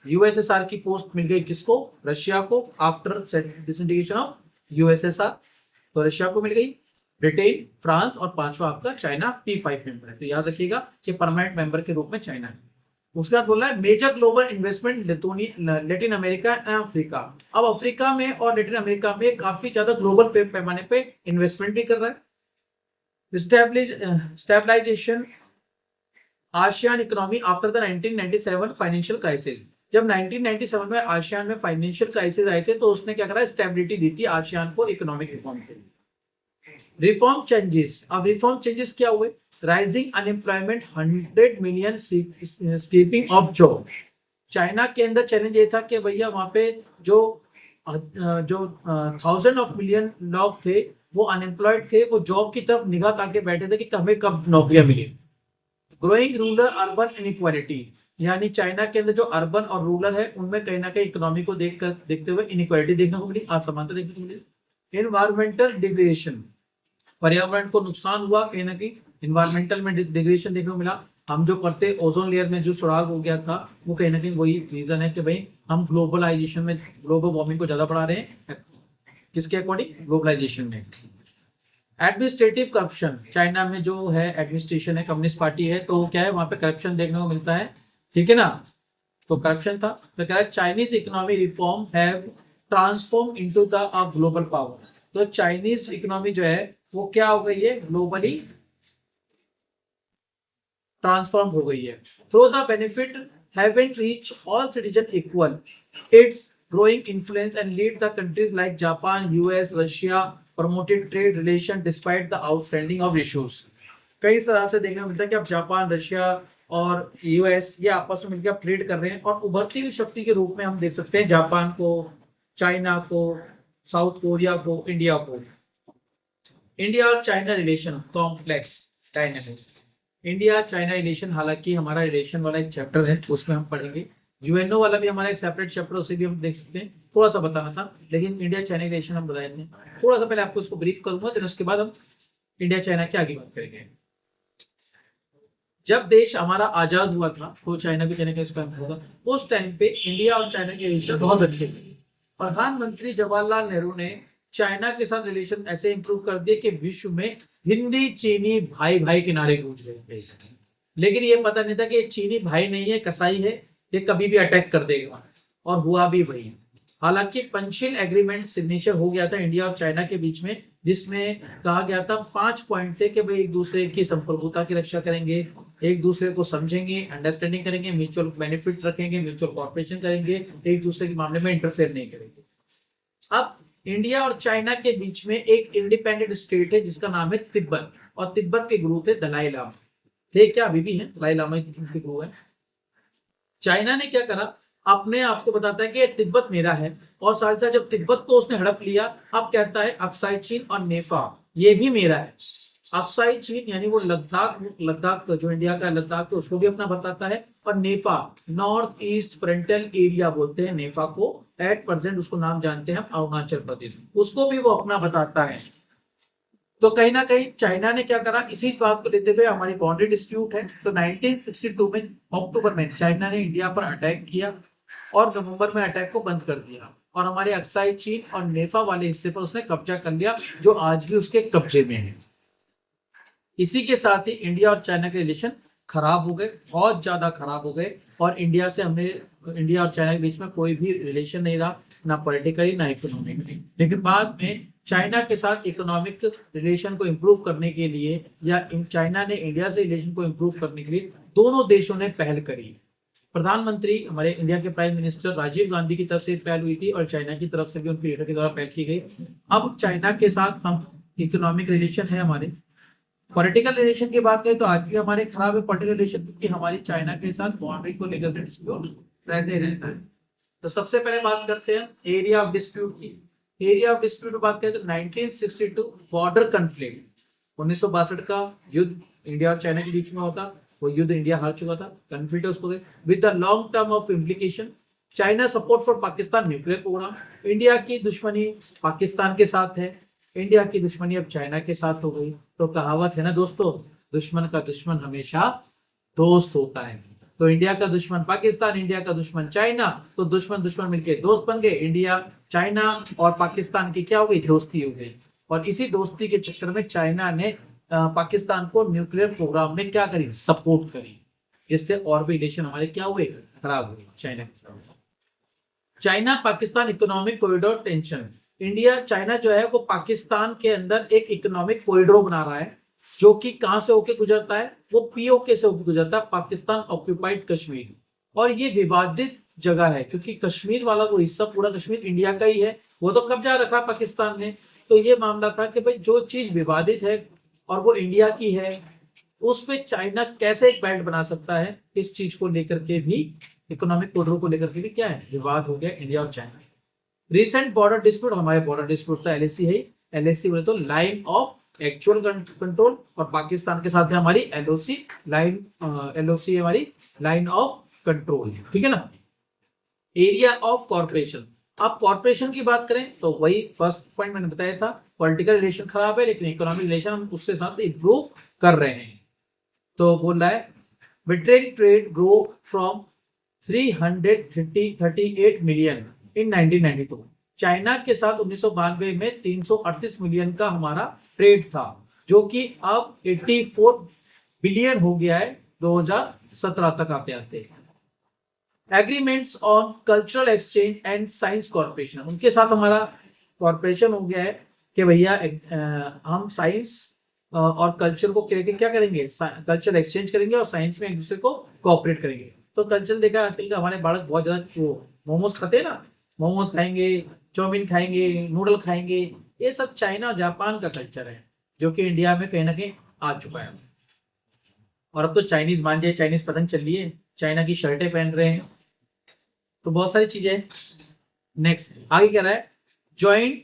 USSR की पोस्ट मिल गई किसको, रशिया को, आफ्टर डिसइंटीग्रेशन ऑफ USSR, तो रशिया को मिल गई, ब्रिटेन, फ्रांस, और 5वां आपका चाइना P5 मेंबर है। तो याद रखिएगा कि परमानेंट मेंबर के रूप में चाइना है। उसके बाद बोला है major global investment Latin America and Africa. अब अफ्रीका में और लैटिन अमेरिका में काफी ज्यादा ग्लोबल पैमाने पे इन्वेस्टमेंट भी कर रहा है। Stabilization ASEAN economy after the 1997 financial crisis. जब 1997 में आसियान में फाइनेंशियल क्राइसिस आए थे तो उसने क्या करा, स्टेबिलिटी दी थी आसियान को इकोनॉमिक रिफॉर्म के लिए। Reform changes. अब रिफॉर्म चेंजेस क्या हुए, rising unemployment, 100 million skipping of job. China के अंदर चैलेंज ये था कि भैया वहां पे जो 1000 ऑफ मिलियन लोग थे वो अनएम्प्लॉयड थे, वो जॉब की तरफ निगाह ताके बैठे थे कि हमें कब नौकरियां मिली। ग्रोइंग रूरल अर्बन इनइक्वालिटी, यानी चाइना के अंदर जो अर्बन और रूरल है उनमें कहीं ना कहीं इकोनॉमी को देखते हुए इनइक्वालिटी देखने को मिली, असमानता देखने को मिली। इन्वायरमेंटल डिग्रेडेशन, पर्यावरण को नुकसान हुआ, कहीं ना कहीं इन्वायरमेंटल में डिग्रेडेशन देखने को मिला। हम जो पढ़ते ओजोन लेयर में जो सुराग हो गया था, वो कहीं ना कहीं वही रीजन है कि भाई हम ग्लोबलाइजेशन में ग्लोबल वार्मिंग को ज्यादा बढ़ा रहे हैं। किसके अकॉर्डिंग? ग्लोबलाइजेशन में। एडमिनिस्ट्रेटिव करप्शन, चाइना में जो है एडमिनिस्ट्रेशन है, कम्युनिस्ट पार्टी है, तो क्या है वहां पे करप्शन देखने को मिलता है, ठीक है ना। तो करप्शन था। तो कह रहा है Chinese economy reform have transform into the global power. तो चाइनीज इकोनॉमी जो है वो क्या हो गई है? ग्लोबली ट्रांसफॉर्म हो गई है। Through the benefit haven't reach all citizen equal, it's growing influence and lead the countries like Japan, US, Russia promoted trade relation despite the outstanding of issues. कई तरह से देखने को मिलता है कि अब जापान, रशिया और यूएस ये आपस में मिलकर ट्रेड कर रहे हैं, और उभरती हुई शक्ति के रूप में हम देख सकते हैं जापान को, चाइना को, साउथ कोरिया को, इंडिया को। इंडिया और China relation complex dynamic. India China relation, हालांकि हमारा रिलेशन वाला एक चैप्टर है उसमें हम पढ़ेंगे, यूएनओ वाला भी हमारा एक सेपरेट चैप्टर, उसे भी हम देख सकते हैं। थोड़ा सा बताना था, लेकिन इंडिया चाइना रिलेशन हम बताएंगे। थोड़ा सा पहले आपको उसको ब्रीफ करूंगा, फिर उसके बाद हम इंडिया चाइना की आगे बात करेंगे। जब देश हमारा आजाद हुआ था तो चाइना भी कहने का इस टाइम होगा, उस टाइम पे इंडिया और चाइना के रिलेशन बहुत अच्छे थे। प्रधानमंत्री जवाहरलाल नेहरू ने चाइना के साथ रिलेशन ऐसे इंप्रूव कर दिए कि विश्व में हिंदी चीनी भाई भाई के नारे गूंज गए। लेकिन ये पता नहीं था कि चीनी भाई नहीं है, कसाई है, ये कभी भी अटैक कर देगा, और हुआ भी वही। हालांकि पंचिल एग्रीमेंट सिग्नेचर हो गया था इंडिया और चाइना के बीच में, जिसमें कहा गया था 5 पॉइंट थे कि भाई एक दूसरे की संप्रभुता की रक्षा करेंगे, एक दूसरे को समझेंगे, अंडरस्टैंडिंग करेंगे, म्यूचुअल बेनिफिट रखेंगे, म्यूचुअल कॉर्पोरेशन करेंगे, एक दूसरे के मामले में इंटरफेयर नहीं करेंगे। अब इंडिया और चाइना के बीच में एक इंडिपेंडेंट स्टेट है जिसका नाम है तिब्बत, और तिब्बत के गुरु थे दलाई लामा। थे क्या? अभी भी हैं, दलाई लामा के गुरु है। चाइना ने क्या करा, अपने आप को बताता है कि तिब्बत मेरा है, और साथ साथ जब तिब्बत को उसने हड़प लिया, अब कहता है अक्साई चीन और नेफा ये भी मेरा है। अक्साई चीन यानी वो लद्दाख, लद्दाख जो इंडिया का लद्दाख तो उसको भी अपना बताता है, और नेफा नॉर्थ ईस्ट फ्रंटल एरिया बोलते हैं नेफा को, एट प्रेजेंट उसको नाम जानते हैं हम अरुणाचल प्रदेश, उसको भी वो अपना बताता है। तो कहीं ना कहीं चाइना ने क्या करा, इसी बात को लेते हुए हमारी बाउंड्री डिस्प्यूट है, तो 1962 में अक्टूबर में चाइना ने इंडिया पर अटैक किया, और नवंबर में अटैक को बंद कर दिया, और हमारे अक्साई चीन और नेफा वाले हिस्से पर उसने कब्जा कर लिया, जो आज भी उसके कब्जे में है। इसी के साथ ही इंडिया और चाइना के रिलेशन खराब हो गए, बहुत ज्यादा खराब हो गए, और इंडिया और चाइना के बीच में कोई भी रिलेशन नहीं रहा, ना पॉलिटिकली ना इकोनॉमिकली। लेकिन बाद में चाइना के साथ इकोनॉमिक रिलेशन को इम्प्रूव करने के लिए, या चाइना ने इंडिया से रिलेशन को इम्प्रूव करने के लिए दोनों देशों ने पहल करी। प्रधानमंत्री हमारे इंडिया के प्राइम मिनिस्टर राजीव गांधी की तरफ से पहल हुई थी, और चाइना की तरफ से भी उनके लीडर के द्वारा पहल की गई। अब चाइना के साथ हम इकोनॉमिक रिलेशन है हमारे। पॉलिटिकल रिलेशन की बात करें तो आज भी हमारे खराब है पॉलिटिकल रिलेशन, क्योंकि हमारी चाइना के साथ बाउंड्री को लेकर डिस्प्यूट रहते रहता है। तो सबसे पहले बात करते हैं एरिया ऑफ डिस्प्यूट की। एरिया ऑफ डिस्प्यूट बात करें तो 1962 बॉर्डर कन्फ्लिक्ट, 1962 का युद्ध इंडिया और चाइना के बीच में होता, वो युद्ध इंडिया हार चुका था, कन्फ्लिक्ट उसको with the long term of implication. China support for Pakistan nuclear program, India की दुश्मनी पाकिस्तान के साथ है, इंडिया की दुश्मनी अब चाइना के साथ हो गई। तो कहावत है ना दोस्तों, दुश्मन का दुश्मन हमेशा दोस्त होता है। तो इंडिया का दुश्मन पाकिस्तान, इंडिया का दुश्मन चाइना, तो दुश्मन दुश्मन मिलके दोस्त बन गए। इंडिया, चाइना और पाकिस्तान की क्या हो गई? दोस्ती हो गई। और इसी दोस्ती के चक्कर में चाइना ने पाकिस्तान को न्यूक्लियर प्रोग्राम में क्या करी? सपोर्ट करी, जिससे और भी रिलेशन हमारे क्या हुए? खराब हुए चाइना के साथ। China Pakistan economic corridor tension, India China जो है वो पाकिस्तान के अंदर एक इकोनॉमिक कॉरिडोर बना रहा है, जो कि कहां से होके गुजरता है? वो पीओके से होके गुजरता है, पाकिस्तान ऑक्यूपाइड कश्मीर। और ये विवादित जगह है, क्योंकि कश्मीर वाला वो हिस्सा, पूरा कश्मीर इंडिया का ही है, वो तो कब्जा रखा पाकिस्तान ने। तो ये मामला था कि भाई जो चीज विवादित है और वो इंडिया की है, उस पर चाइना कैसे एक बेल्ट बना सकता है? इस चीज को लेकर के भी, इकोनॉमिक कॉरिडोर को लेकर के भी क्या है? विवाद हो गया इंडिया और चाइना। रिसेंट बॉर्डर डिस्प्यूट, हमारे बॉर्डर डिस्प्यूट तो एलएसी है, LAC बोले तो लाइन ऑफ एक्चुअल कंट्रोल, और पाकिस्तान के साथ में हमारी LOC लाइन, LOC हमारी लाइन ऑफ कंट्रोल, ठीक है ना। एरिया ऑफ कॉर्पोरेशन, अब कॉर्पोरेशन की बात करें तो वही फर्स्ट पॉइंट मैंने बताया था, पॉलिटिकल रिलेशन खराब है लेकिन इकोनॉमिक रिलेशन हम उसके साथ इंप्रूव कर रहे हैं। तो बोल रहा है बिटरेन trade grow from 338 million in 1992, China के साथ 1992 में 338 मिलियन का हमारा ट्रेड था, जो कि अब 84 बिलियन हो गया है 2017 तक आते आते। Agreements on cultural exchange and science corporation, उनके साथ हमारा कॉर्पोरेशन हो गया है कि भैया हम साइंस और कल्चर को क्या करेंगे, कल्चर एक्सचेंज करेंगे और साइंस में एक दूसरे को कोऑपरेट करेंगे। तो कल्चर देखा आजकल का हमारे बालक बहुत ज्यादा मोमोज खाते हैं ना, मोमोज खाएंगे, चाउमीन खाएंगे, नूडल खाएंगे, ये सब चाइना जापान का कल्चर है जो कि इंडिया में कहीं ना कहीं आ चुका है। और अब तो चाइनीज मान जाए, चाइनीज पतंग चल रही है, चाइना की शर्टें पहन रहे हैं, तो बहुत सारी चीजें। नेक्स्ट आगे कह रहा है joint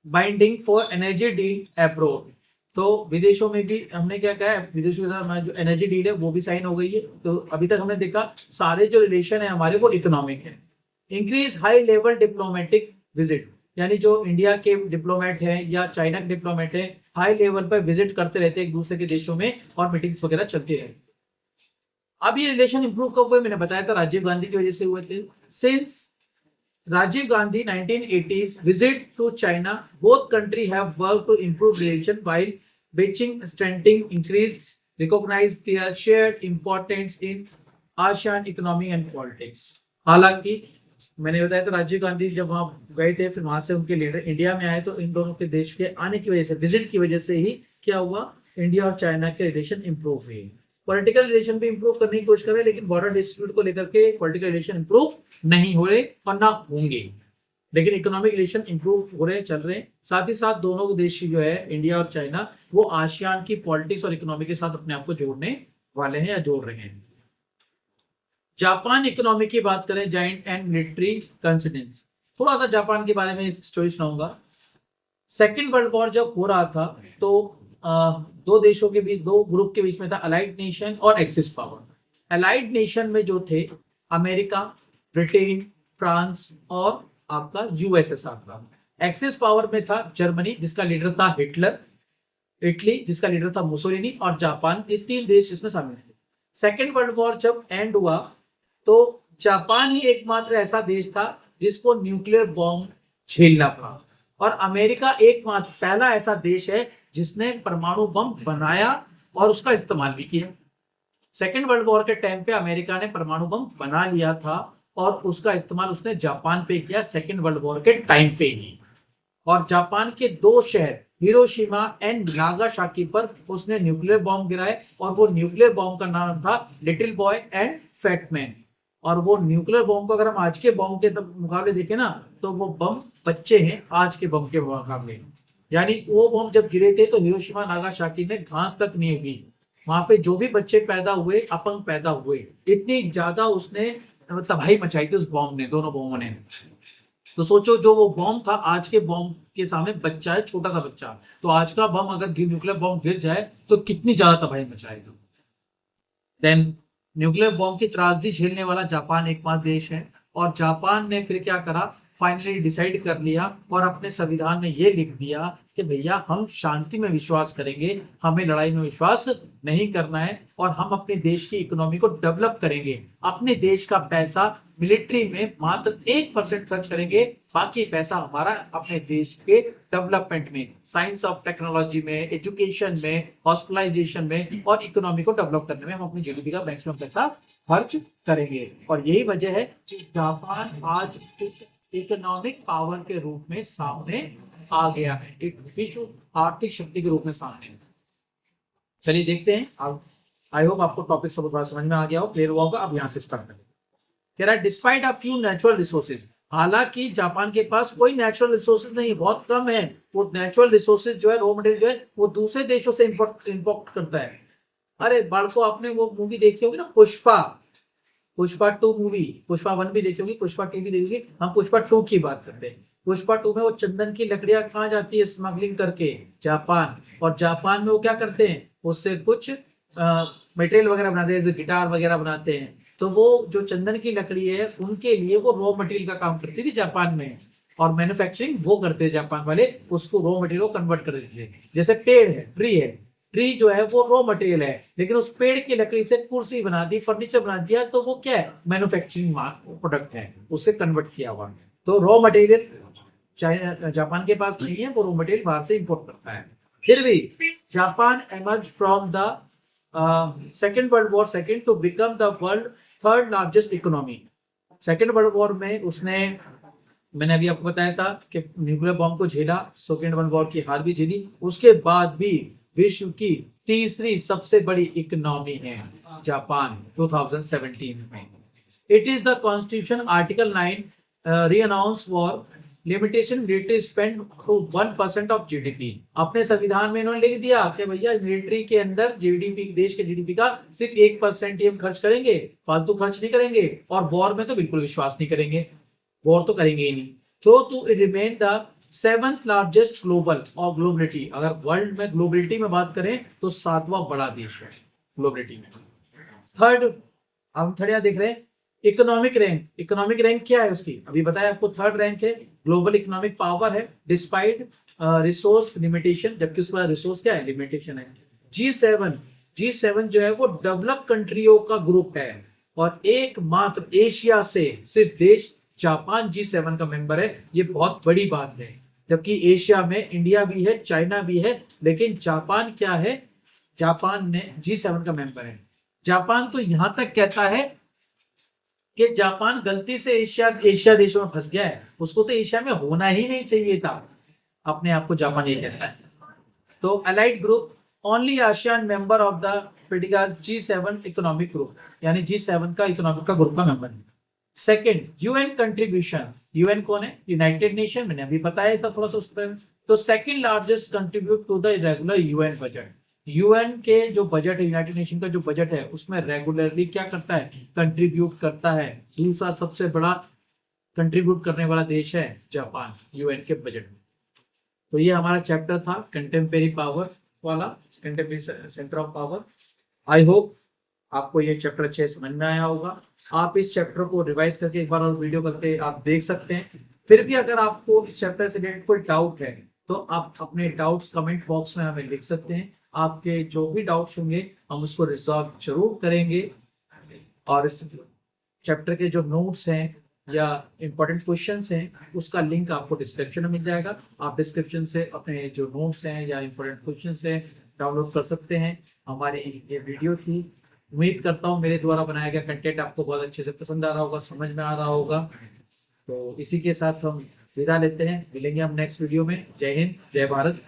binding for energy deal abroad, तो विदेशों में भी हमने क्या कहा है, विदेशों के साथ हमारा जो एनर्जी डील है वो भी साइन हो गई है। तो अभी तक हमने देखा सारे जो रिलेशन है हमारे वो इकोनॉमिक है। Increase high level diplomatic visit, यानी जो इंडिया के डिप्लोमेट है या चाइना के डिप्लोमेट है हाई लेवल पर विजिट करते रहते हैं एक दूसरे के देशों में और मीटिंग्स वगैरह चलती रहती। अब ये रिलेशन इंप्रूव कब हुए, मैंने बताया था राजीव गांधी की वजह से हुए थे। Since Rajiv Gandhi 1980s visit to China, both countries have worked to improve relations while Beijing strengthening increase recognize their shared importance in ASEAN economy and politics। हालांकि मैंने बताया था राजीव गांधी जब वहां गए थे फिर वहां से उनके लीडर इंडिया में आए, तो इन दोनों के देश के आने की वजह से, विजिट की वजह से ही क्या हुआ, इंडिया और चाइना के रिलेशन इंप्रूव हुए। पॉलिटिकल रिलेशन भी इंप्रूव करने की कोशिश कर रहे हैं, लेकिन बॉर्डर डिस्प्यूट को लेकर के पॉलिटिकल रिलेशन इंप्रूव नहीं हो रहे और ना होंगे, लेकिन इकोनॉमिक रिलेशन इंप्रूव हो रहे चल रहे हैं। साथ ही साथ दोनों देश जो है इंडिया और चाइना वो आसियान की पॉलिटिक्स और इकोनॉमी के साथ अपने आप को जोड़ने वाले हैं या जोड़ रहे हैं। जापान इकोनॉमी की बात करें, जाइंट एंड मिलिट्री कंसिडेंस, थोड़ा सा जापान के बारे में स्टोरी सुनाऊंगा। सेकेंड वर्ल्ड वॉर जब हो रहा था तो दो देशों के बीच, दो ग्रुप के बीच में था, अलाइड नेशन और एक्सिस पावर। अलाइड नेशन में जो थे अमेरिका, ब्रिटेन, फ्रांस और आपका यूएसएसआर था। एक्सिस पावर में था जर्मनी जिसका लीडर था हिटलर, इटली जिसका लीडर था मुसोलिनी और जापान, ये तीन देश इसमें शामिल थे। सेकेंड वर्ल्ड वॉर जब एंड हुआ तो जापान ही एकमात्र ऐसा देश था जिसको न्यूक्लियर बॉम्ब झेलना पड़ा, और अमेरिका एकमात्र पहला ऐसा देश है जिसने परमाणु बम बनाया और उसका इस्तेमाल भी किया। सेकेंड वर्ल्ड वॉर के टाइम पे अमेरिका ने परमाणु बम बना लिया था और उसका इस्तेमाल उसने जापान पे किया सेकेंड वर्ल्ड वॉर के टाइम पे ही। और जापान के दो शहर हिरोशिमा एंड नागासाकी पर उसने न्यूक्लियर बॉम्ब गिराए, और वो न्यूक्लियर बॉम्ब का नाम था little boy and fat man. और वो न्यूक्लियर बॉम्ब को अगर हम आज के बॉम्ब के मुकाबले देखें ना, तो वो बम बच्चे हैं आज के बम के मुकाबले। यानी वो बम जब गिरे थे तो हिरोशिमा नागासाकी में घास तक नहीं हुई, वहां पे जो भी बच्चे पैदा हुए अपंग पैदा हुए, इतनी ज्यादा उसने तबाही मचाई थी उस बॉम्ब ने, दोनों बॉम्बों ने। तो सोचो जो वो बॉम्ब था आज के बॉम्ब के सामने बच्चा है, छोटा सा बच्चा। तो आज का बम अगर न्यूक्लियर बॉम्ब गिर जाए तो कितनी ज्यादा तबाही मचाएगा। देन न्यूक्लियर बॉम्ब की त्रासदी झेलने वाला जापान एकमात्र देश है, और जापान ने फिर क्या करा, फाइनली डिसाइड कर लिया और अपने संविधान में ये लिख दिया कि भैया हम शांति में विश्वास करेंगे, हमें लड़ाई में विश्वास नहीं करना है, और हम अपने देश की इकोनॉमी को डेवलप करेंगे। अपने देश का पैसा मिलिट्री में मात्र 1% खर्च करेंगे, बाकी पैसा हमारा अपने देश के डेवलपमेंट में, साइंस ऑफ टेक्नोलॉजी में, एजुकेशन में, हॉस्पिटलाइजेशन में और इकोनॉमी को डेवलप करने में हम अपनी जीडीपी का मैक्सिमम पैसा खर्च करेंगे। और यही वजह है कि जापान आज इकोनॉमिक पावर के रूप में सामने आ गया है, एक विश्व आर्थिक शक्ति के रूप में सामने। चलिए देखते हैं अब। आई होप आपको टॉपिक सब बात समझ में आ गया हो, क्लियर हुआ होगा। अब यहाँ से स्टार्ट करें। कह रहा है despite a few natural resources, हालांकि जापान के पास कोई नेचुरल रिसोर्सेज नहीं, बहुत कम है। वो नेचुरल रिसोर्सेज जो है, रॉ मटेरियल जो है, वो दूसरे देशों से इंपोर्ट करता है। अरे बालको, आपने वो मूवी देखी होगी ना पुष्पा, पुष्पा 2 मूवी, पुष्पा 1 भी देखी होगी, पुष्पा 2 भी देखी होगी। हम पुष्पा 2 की बात करते हैं। पुष्पा 2 में वो चंदन की लकड़ियां कहाँ जाती है स्मगलिंग करके? जापान। और जापान में वो क्या करते हैं, उससे कुछ मटेरियल वगैरह बनाते हैं, जैसे गिटार वगैरह बनाते हैं। तो वो जो चंदन की लकड़ी है उनके लिए वो रॉ मटेरियल का काम करती थी जापान में, और मैन्युफैक्चरिंग वो करते हैं जापान वाले, उसको रॉ मटेरियल को कन्वर्ट कर देते हैं। जैसे पेड़ है, ट्री है, ट्री जो है वो रॉ मटेरियल है, लेकिन उस पेड़ की लकड़ी से कुर्सी बना दी, फर्नीचर बना दिया, तो वो क्या है, मैन्युफैक्चरिंग प्रोडक्ट है, उसे कन्वर्ट किया हुआ। तो रॉ मटेरियल चाइना जापान के पास नहीं है, वो रॉ मटेरियल बाहर से इंपोर्ट करता है। फिर भी Japan emerge from the second world war second to become the world third largest economy. Second world war में उसने, मैंने अभी आपको बताया था कि न्यूक्लियर बॉम्ब को झेला, सेकेंड वर्ल्ड वॉर की हार भी झेली, उसके बाद भी विश्व की तीसरी सबसे बड़ी इकोनॉमी है जापान 2017 में। It is the constitution article 9 renounce for limitation military spend to 1% of GDP. अपने संविधान में इन्होंने लिख दिया कि भैया मिलिट्री के अंदर जीडीपी, देश के जीडीपी का सिर्फ 1% ही हम खर्च करेंगे, फालतू खर्च नहीं करेंगे, और वॉर में तो बिल्कुल विश्वास नहीं करेंगे, वॉर तो करेंगे ही नहीं। तो to remain the seventh largest global और ग्लोबलिटी, अगर वर्ल्ड में ग्लोबलिटी में बात करें तो 7वां बड़ा देश है ग्लोबलिटी में। थर्ड, हम थर्ड देख रहे हैं इकोनॉमिक रैंक। इकोनॉमिक रैंक क्या है उसकी, अभी बताया आपको, थर्ड रैंक है, ग्लोबल इकोनॉमिक पावर है डिस्पाइट रिसोर्स लिमिटेशन, जबकि उसके बाद रिसोर्स क्या है, लिमिटेशन है। जी7 जो है वो डेवलप कंट्रियों का ग्रुप है, और एकमात्र एशिया से सिर्फ देश जापान जी7 का मेंबर है। ये बहुत बड़ी बात है, जबकि एशिया में इंडिया भी है, चाइना भी है, लेकिन जापान क्या है, जापान ने जी7 का मेंबर है। जापान तो यहां तक कहता है कि जापान गलती से एशिया देशों में फंस गया है, उसको तो एशिया में होना ही नहीं चाहिए था, अपने आप को जापान ये कहता है। तो allied group only ASEAN member of the पिटिगास जी7 इकोनॉमिक ग्रुप, यानी जी7 का इकोनॉमिक का ग्रुप का मेंबर है। Second, UN contribution. यूएन कौन है, यूनाइटेड नेशन, मैंने अभी बताया था थोड़ा सा उस पर। तो second largest contribute to the regular UN budget. UN के जो बजट है, यूनाइटेड नेशन का जो बजट है, उसमें रेगुलरली क्या करता है, कंट्रीब्यूट करता है। दूसरा सबसे बड़ा कंट्रीब्यूट करने वाला देश है जापान यूएन के बजट में। तो ये हमारा चैप्टर था कंटेम्परेरी पावर वाला, contemporary centre of power. I hope आपको ये चैप्टर अच्छे समझ में आया होगा। आप इस चैप्टर को रिवाइज करके एक बार और वीडियो करके आप देख सकते हैं। फिर भी अगर आपको इस चैप्टर से रिलेटेड कोई डाउट है तो आप अपने डाउट्स कमेंट बॉक्स में हमें लिख सकते हैं। आपके जो भी डाउट्स होंगे हम उसको रिजॉल्व जरूर करेंगे, और इस चैप्टर के जो नोट्स हैं या इंपॉर्टेंट क्वेश्चंस हैं उसका लिंक आपको डिस्क्रिप्शन में मिल जाएगा। आप डिस्क्रिप्शन से अपने जो नोट्स हैं या इंपॉर्टेंट क्वेश्चंस हैं डाउनलोड कर सकते हैं। हमारी ये वीडियो थी, उम्मीद करता हूँ मेरे द्वारा बनाया गया कंटेंट आपको बहुत अच्छे से पसंद आ रहा होगा, समझ में आ रहा होगा। तो इसी के साथ हम विदा लेते हैं, मिलेंगे हम नेक्स्ट वीडियो में। जय हिंद, जय भारत।